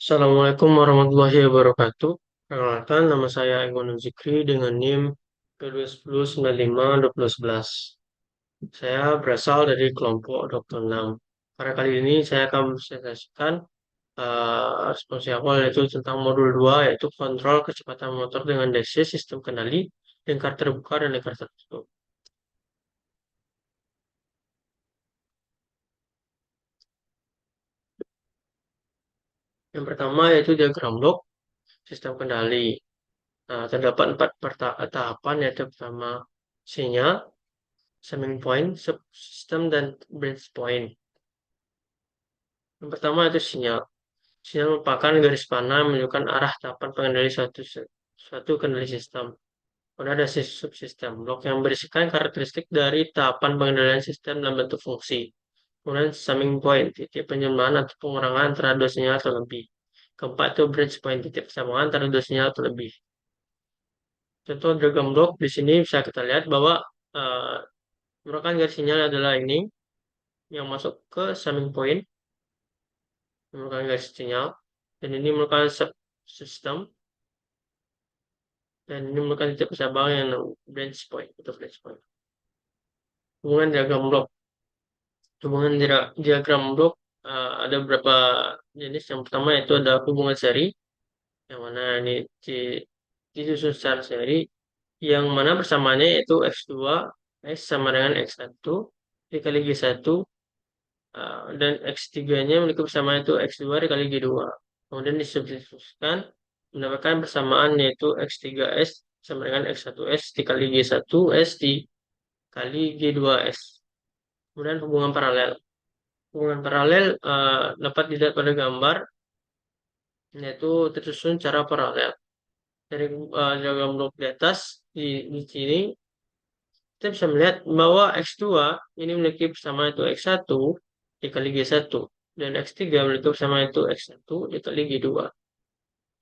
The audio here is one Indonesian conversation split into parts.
Assalamualaikum warahmatullahi wabarakatuh. Perkenalkan, nama saya Iwan Zikri dengan NIM K2010952011. Saya berasal dari kelompok Dr. 6. Pada kali ini saya akan presentasikan responsif awal yaitu tentang modul 2 yaitu kontrol kecepatan motor dengan DC sistem kendali lingkar terbuka dan lingkar tertutup. Yang pertama yaitu diagram blok sistem kendali. Nah, terdapat empat tahapan yaitu pertama sinyal, summing point, subsystem, dan branch point. Yang pertama itu sinyal. Sinyal merupakan garis panah yang menunjukkan arah tahapan pengendali suatu kendali sistem. Kemudian ada subsistem, blok yang berisikan karakteristik dari tahapan pengendalian sistem dalam bentuk fungsi. Kemudian summing point, titik penjumlahan atau pengurangan antara dua sinyal atau lebih. Keempat itu branch point, titik persamaan antara dua sinyal atau lebih. Contoh diagram blok di sini bisa kita lihat bahwa uh, merupakan garis sinyal adalah ini yang masuk ke summing point, merupakan garis sinyal, dan ini merupakan subsystem, dan ini merupakan titik persamaan yang branch point atau branch point. Hubungan diagram blok. Hubungan diagram blok ada beberapa jenis. Yang pertama itu ada hubungan seri, yang mana ini disusun secara seri, yang mana persamaannya yaitu X2 X sama dengan X1 dikali G1, dan X3-nya memiliki persamaan itu X2 dikali G2. Kemudian disubstitusikan mendapatkan persamaan yaitu X3S sama dengan X1S dikali G1S dikali G2S. Kemudian hubungan paralel. Hubungan paralel dapat dilihat pada gambar, yaitu tersusun secara paralel. Dari diagram blok di atas, di sini, kita bisa melihat bahwa X2 ini memiliki persamaan itu X1 dikali G1, dan X3 memiliki persamaan itu X1 dikali G2.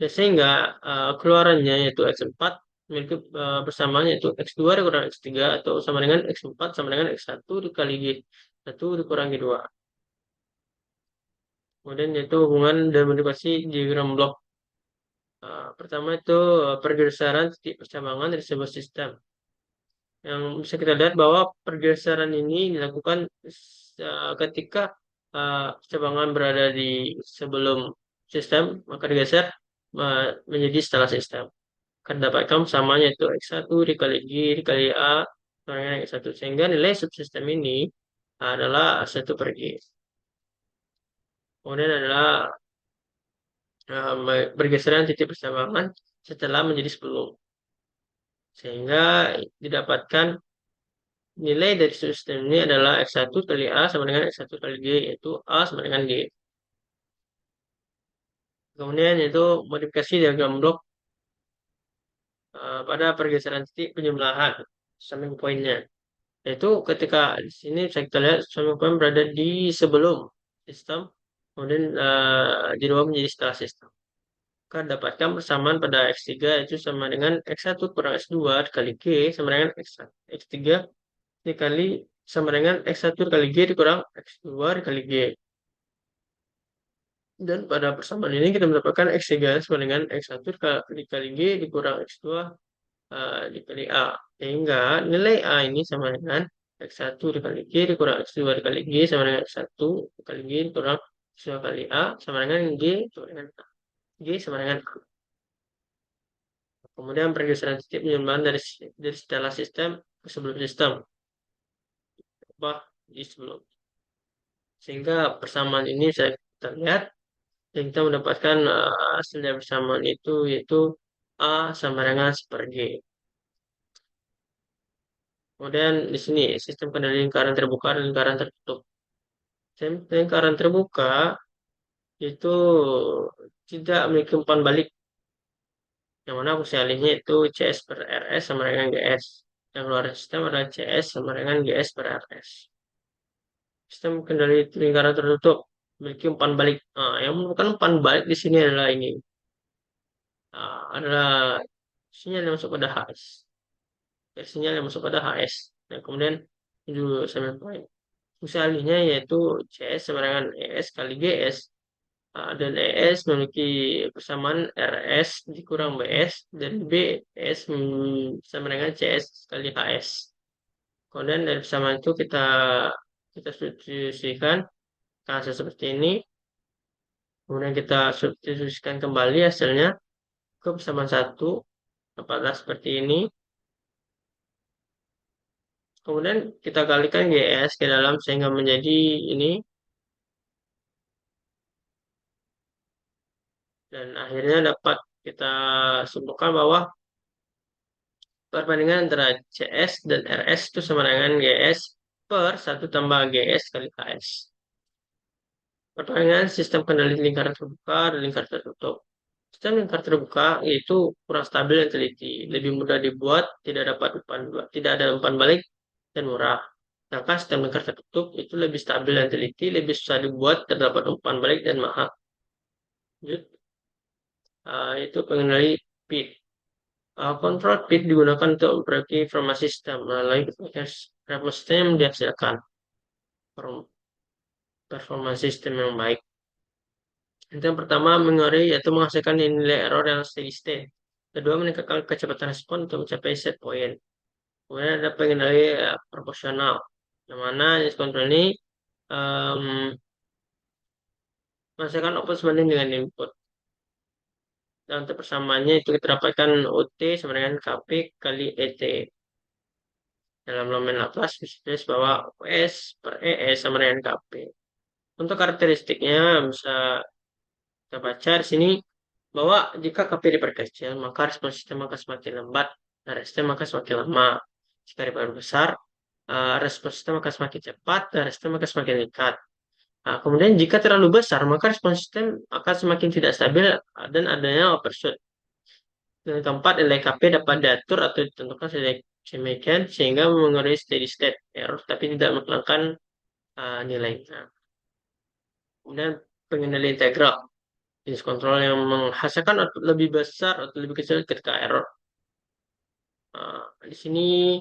Dan sehingga keluarannya yaitu X4 memiliki persamaan yaitu X2 dikurang X3 atau sama dengan X4 sama dengan X1 dikali G1 dikurangi 2. Kemudian yaitu hubungan dan manipulasi diagram blok. Pertama itu pergeseran titik percabangan dari sebuah sistem. Yang bisa kita lihat bahwa pergeseran ini dilakukan ketika percabangan berada di sebelum sistem, maka digeser menjadi setelah sistem. Akan dapatkan samanya itu X1 dikali G dikali A sama dengan X1. Sehingga nilai subsistem ini adalah 1/G. Kemudian adalah pergeseran titik percabangan setelah menjadi 10. Sehingga didapatkan nilai dari sistem ini adalah X1 kali A sama dengan X1 kali G, yaitu A sama dengan G. Kemudian yaitu modifikasi diagram blok pada pergeseran titik penjumlahan summing point-nya. Yaitu ketika di sini bisa kita lihat summing point berada di sebelum sistem, kemudian dirubah menjadi setelah sistem. Maka dapatkan persamaan pada X3 itu sama dengan X1 kurang X2 dikali G sama dengan X3 dikali sama dengan X1 dikali G dikurang X2 dikali G. Dan pada persamaan ini kita mendapatkan X3 sama dengan X1 dikali G dikurang X2 dikali A. Sehingga nilai A ini sama dengan X1 dikali G dikurang X2 dikali G sama dengan X1 dikali G dikurang X2 kali A sama dengan G sama dengan A. G sama dengan A. Kemudian pergeseran titik penjumlahan dari setelah sistem ke sebelum sistem. Apa di sebelum. Sehingga persamaan ini bisa kita lihat dan kita mendapatkan hasil dari persamaan itu yaitu A sama dengan 1/G. Kemudian di sini sistem kendali lingkaran terbuka dan lingkaran tertutup. Sistem lingkaran terbuka itu tidak memiliki umpan balik, yang mana fungsi alihnya itu CS per RS sama dengan GS. Yang keluar dari sistem adalah CS sama dengan GS per RS. Sistem kendali lingkaran tertutup memiliki umpan balik. Nah, yang merupakan umpan balik di sini adalah ini. Adalah sinyal yang masuk pada HS. Ya, sinyal yang masuk pada HS. Nah, kemudian menuju summing point. Fungsi alihnya yaitu CS sama dengan ES kali GS. dan ES memiliki persamaan RS dikurang BS dan BS sama dengan CS kali HS. Kemudian dari persamaan itu kita substitusikan hasil seperti ini. Kemudian kita substitusikan kembali hasilnya ke persamaan 1, apakah seperti ini. Kemudian kita kalikan GS ke dalam sehingga menjadi ini. Dan akhirnya dapat kita simpulkan bahwa perbandingan antara CS dan RS itu sama dengan GS per 1 tambah GS kali KS. Perbandingan sistem kendali lingkaran terbuka dan lingkaran tertutup. Sistem lingkar terbuka itu kurang stabil dan teliti, lebih mudah dibuat, tidak ada umpan balik dan murah. Sedangkan sistem lingkar tertutup itu lebih stabil dan teliti, lebih susah dibuat, terdapat umpan balik dan mahal. Lanjut, itu pengendali PID. Kontrol PID digunakan untuk memperbaiki informasi sistem melalui beberapa sistem yang dihasilkan performa sistem yang baik. Yang pertama mengenai yaitu menghasilkan nilai error yang steady state. Kedua, meningkatkan kecepatan respon untuk mencapai set point. Kemudian ada pengendali proporsional, yang mana kontrol ini menghasilkan output sebanding dengan input. Dan untuk persamaannya itu kita dapatkan UT sama dengan KP kali ET. Dalam domain Laplace ditulis bahwa US per ES sama dengan KP. Untuk karakteristiknya bisa kita baca di sini bahwa jika KP diperkecil, maka respons sistem akan semakin lambat dan respons akan semakin lama. Jika diperbesar, respons sistem akan semakin cepat dan respons akan semakin tingkat. Nah, kemudian jika terlalu besar, maka respons sistem akan semakin tidak stabil dan adanya overshoot. Dan keempat, nilai KP dapat diatur atau ditentukan sedemikian sehingga mengurangi steady state error tapi tidak menghilangkan nilainya. Kemudian pengendali integral, jenis kontrol yang menghasilkan output lebih besar atau lebih kecil ketika error. Di sini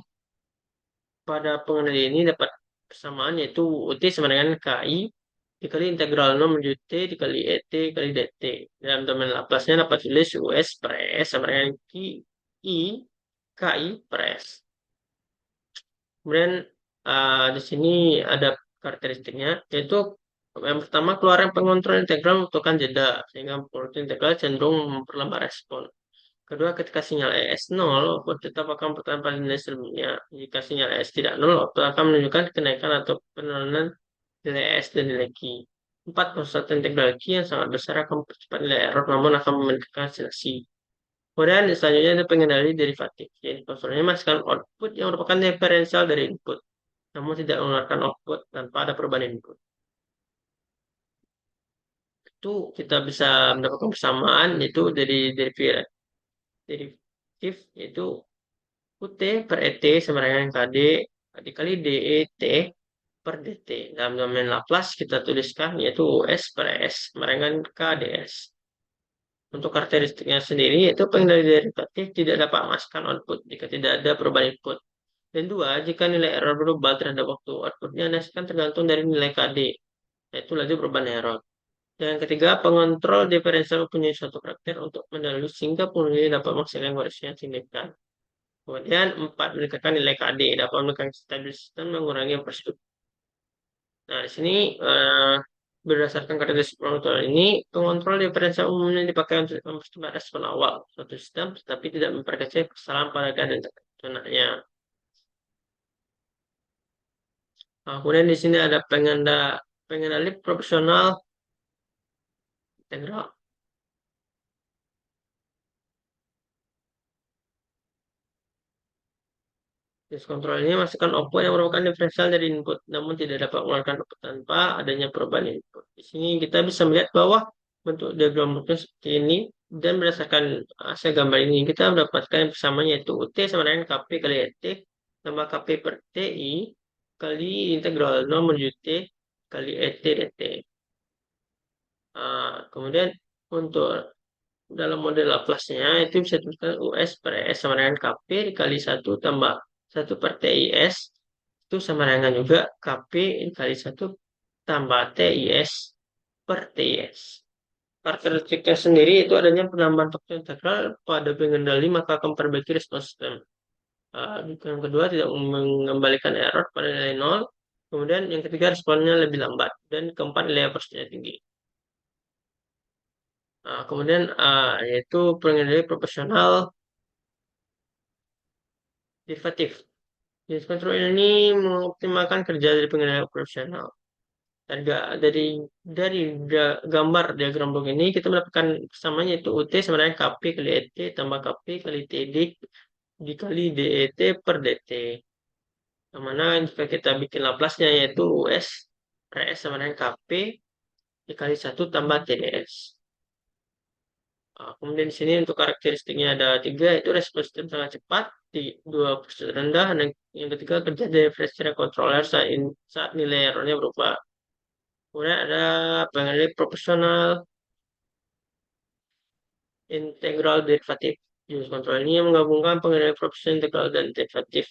pada pengendali ini dapat persamaan yaitu UT sama dengan KI dikali integral 0 menuju T dikali ET kali DT. Dalam domain Laplace-nya dapat tulis US per S sama dengan KI per S. Kemudian di sini ada karakteristiknya, yaitu yang pertama keluaran pengontrol integral membutuhkan jeda, sehingga pengontrol integral cenderung memperlambat respon. Kedua, ketika sinyal ES 0, output tetap akan bertahan pada nilai sebelumnya. Jika sinyal ES tidak 0, output akan menunjukkan kenaikan atau penurunan nilai ES dan nilai Q. 4, konstanta integral Q yang sangat besar akan mempercepat nilai error, namun akan meningkatkan hasilasi. Kemudian selanjutnya ada pengendali derivatif. Jadi konsolnya menghasilkan output yang merupakan diferensial dari input, namun tidak mengeluarkan output tanpa ada perubahan input. Itu kita bisa mendapatkan persamaan yaitu dari derivatif yaitu UT per ET sama dengan KD dikali DET per DT. Dalam domain Laplace kita tuliskan yaitu US per S sama dengan KDS. Untuk karakteristiknya sendiri, yaitu pengendali derivatif tidak dapat memasukkan output jika tidak ada perubahan input. Dan dua, jika nilai error berubah terhadap waktu outputnya, hasilkan tergantung dari nilai KD, yaitu laju perubahan error. Dan yang ketiga, pengontrol diferensial mempunyai suatu karakter untuk mendahului sehingga pengendali dapat menghasilkan koreksi yang signifikan. Kemudian, empat, meningkatkan nilai KD, dapat meningkatkan stabilitas sistem, mengurangi overshoot. Nah, di sini berdasarkan karakteristik pengontrol ini, pengontrol diferensial umumnya dipakai untuk mempercepat respon awal suatu sistem, tetapi tidak memperkecil kesalahan pada keadaan tertentunya. Nah, kemudian di sini ada pengendali proporsional integral. Jenis kontrol ini masukkan output yang merupakan diferensial dari input, namun tidak dapat mengeluarkan output tanpa adanya perubahan input. Di sini kita bisa melihat bahwa bentuk diagram bloknya seperti ini, dan berdasarkan hasil gambar ini kita mendapatkan yang persamaan yaitu UT sama dengan KP kali ET tambah KP per TI kali integral 0 menuju T kali ET dt. Kemudian untuk dalam model Laplace-nya itu bisa dituliskan US per S sama dengan KP dikali 1 tambah 1 per TIS itu sama dengan juga KP dikali 1 tambah TIS per TIS. Karakteristiknya sendiri itu adanya penambahan faktor integral pada pengendali maka akan memperbaiki respons sistem. Yang kedua, tidak mengembalikan error pada nilai nol. Kemudian yang ketiga, responnya lebih lambat. Dan keempat, nilai persisnya tinggi. Kemudian yaitu pengendali proporsional derivatif. Jenis kontrol ini mengoptimalkan kerja dari pengendali proporsional. Dari gambar diagram blok ini kita mendapatkan samanya itu UT sama dengan KP kali ET tambah KP kali TD dikali DET per DT. Yang mana jika kita bikin Laplace-nya yaitu US RS sama dengan KP dikali 1 tambah TDS. Kemudian di sini untuk karakteristiknya ada tiga, itu respons sistem sangat cepat, di dua persen rendah, dan yang ketiga kerja dari fresh controller saat nilai errornya berubah. Kemudian ada pengendali proporsional integral derivatif. Jenis kontrol ini yang menggabungkan pengendali proporsional integral dan derivatif.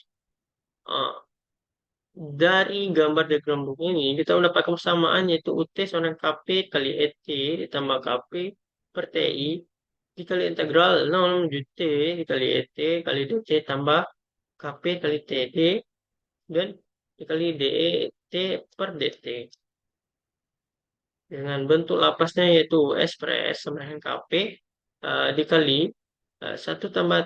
Uh, dari gambar diagram buku ini kita mendapatkan persamaan yaitu UT sama dengan KP kali ET ditambah KP per TI dikali integral 0 menuju T dikali ET kali DT tambah KP kali TD dan dikali DET per DT. Dengan bentuk lapasnya yaitu S per S sama dengan KP dikali 1 tambah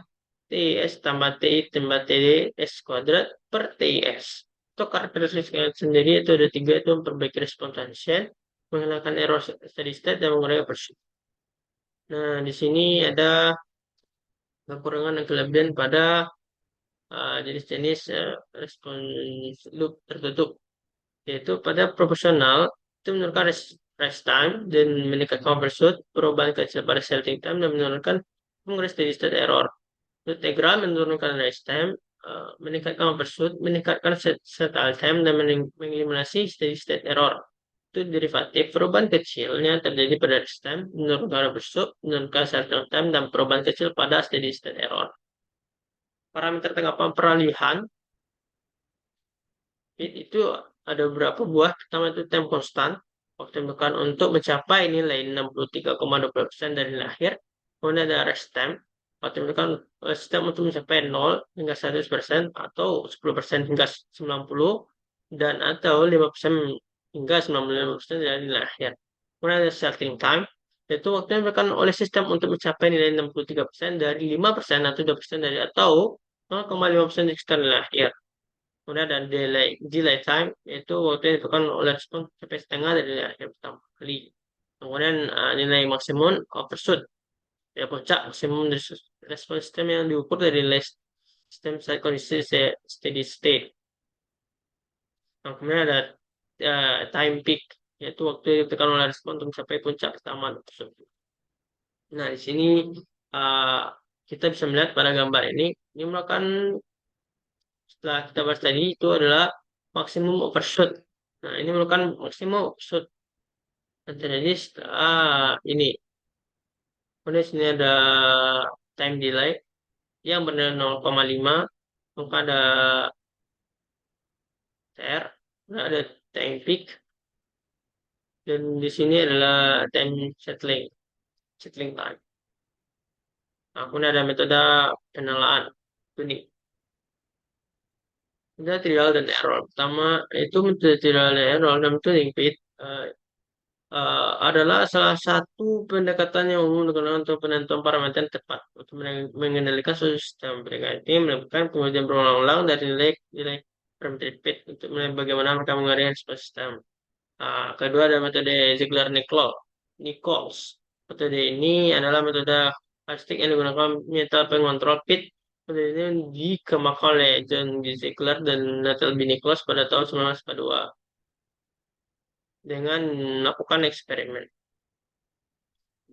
TIS tambah TI tambah TD S kuadrat per TIS. Untuk karakteristiknya sendiri itu ada tiga, itu memperbaiki respon transient, menghilangkan error steady state, dan mengurangi overshoot. Nah, di sini ada kekurangan dan kelebihan pada jenis-jenis respons loop tertutup, yaitu pada proporsional itu menurunkan rest time dan meningkatkan overshoot, perubahan kecil pada setting time dan menurunkan mengurangi steady state error. Integral menurunkan rest time, meningkatkan overshoot, meningkatkan settle time dan mengeliminasi steady state error. Itu derivatif perubahan kecilnya terjadi pada rest time, menurunkan overshoot, menurunkan settle time dan perubahan kecil pada steady state error. Parameter tanggapan peralihan itu ada beberapa buah. Pertama itu time constant, waktu bukan untuk mencapai nilai 63,20% dari lahir. Kemudian ada rest time, waktu bukan sistem untuk mencapai 0 hingga 100% atau 10% hingga 90 dan atau 5% hingga 95% dari lahir. Kemudian ada starting time, yaitu waktu yang diberikan oleh sistem untuk mencapai nilai 63% dari 5% atau 2% dari atau 0,5% dari sekitar lahir. Kemudian ada delay time, yaitu waktu yang dibutuhkan oleh respon sampai setengah dari yang pertama kali. Kemudian nilai maksimum overshoot, ya puncak maksimum respon sistem yang diukur dari nilai sistem saat kondisi steady state. Nah, kemudian ada time peak, yaitu waktu yang dibutuhkan oleh respon untuk mencapai puncak pertama tersebut. Nah, di sini uh, kita bisa melihat pada gambar ini merupakan setelah kita bahas tadi itu adalah maksimum overshoot. Nah, ini merupakan maksimum overshoot yang terjadi setelah ini. Kemudian sini ada time delay yang bernilai 0,5, maka ada TR, ada time peak, dan di sini adalah time settling time. Nah, kemudian ada metode penelaan. Ini metode trial dan error. Pertama itu metode trial dan error dan metode impede adalah salah satu pendekatan yang umum digunakan untuk penentuan parameter yang tepat untuk mengendalikan suatu sistem. Pendekatan ini melakukan pengujian berulang-ulang dari nilai parameter fit untuk melihat bagaimana mereka mengajarkan sebuah sistem. Kedua ada metode Ziegler-Nichols. Metode ini adalah metode heuristik yang digunakan metode pengontrol fit. Metode ini dikembangkan oleh John B. Ziegler dan Nathaniel B. Nichols pada tahun 1942 dengan melakukan eksperimen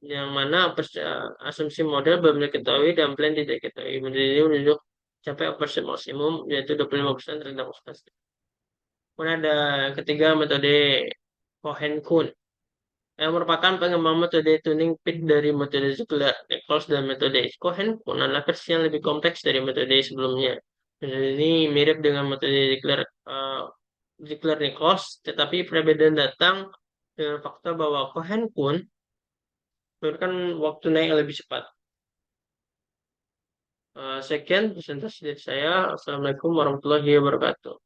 yang mana asumsi model belum diketahui dan plan tidak diketahui. Model ini menunjuk capai overshoot maksimum yaitu 25% terhadap ekspektasi. Kemudian ada ketiga metode Cohen-Kuhn yang merupakan pengembang metode tuning fit dari metode Ziegler, Nichols, dan metode Cohen-Kuhn adalah versi yang lebih kompleks dari metode sebelumnya. Metode ini mirip dengan metode Ziegler-Nichols, tetapi perbedaan datang dengan fakta bahwa Cohen-Kuhn memberikan waktu naik yang lebih cepat. Sekian presentasi dari saya. Assalamualaikum warahmatullahi wabarakatuh.